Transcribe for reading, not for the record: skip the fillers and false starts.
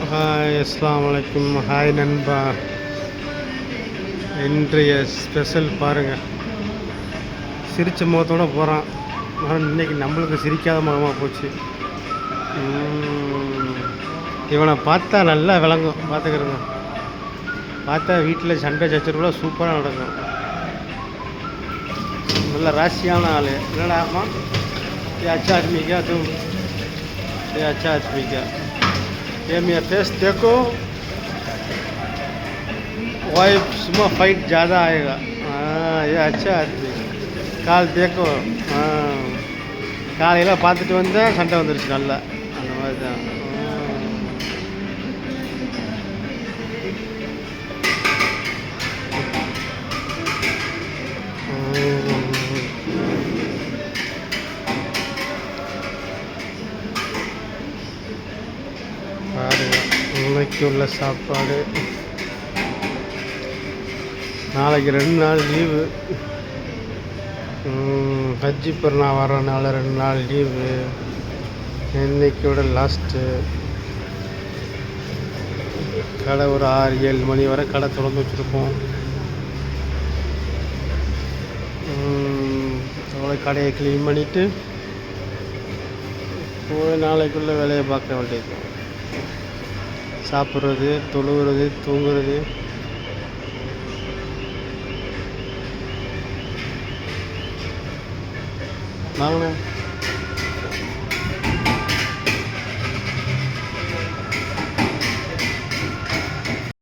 Hi, அஸ்ஸலாமு அலைக்கும். Hi நண்பா. இன்றைய ஸ்பெஷல் பாருங்கள். சிரித்த முகத்தோடு போகிறான். ஆனால் இன்றைக்கி நம்மளுக்கு சிரிக்காத முகமாக போச்சு. இவனை பார்த்தா நல்லா விளங்கும், பார்த்துக்கிறோங்க. பார்த்தா வீட்டில் சண்டை சச்சரவுல சூப்பராக நடக்கும். நல்ல ராசியான ஆள். என்னடா ஆமா ये अच्छा आदमी क्या तुम? ये अच्छा आदमी क्या? ये मेरा फेस देखो, वाइफ सुबह फाइट ज़्यादा आएगा. हाँ, ये अच्छा आदमी. கால் देखो. காலையில் பார்த்துட்டு வந்தேன், சண்டை வந்துருச்சு நல்லா. அந்த மாதிரி தான். பாருங்க, இன்னைக்கு உள்ள சாப்பாடு. நாளைக்கு 2 நாள் லீவு. ஹஜ்ஜி பெருநா வரனால 2 நாள் லீவு. இன்னைக்கோட லாஸ்ட்டு. கடை ஒரு 6-7 மணி வரை கடை திறந்து வச்சுருப்போம். அவ்வளோ கடையை க்ளீன் பண்ணிவிட்டு போய் நாளைக்குள்ளே வேலையை பார்க்க வேண்டியது. சாப்பிட்றது, தொழுகிறது, தூங்குறது. வாங்கண்ணே.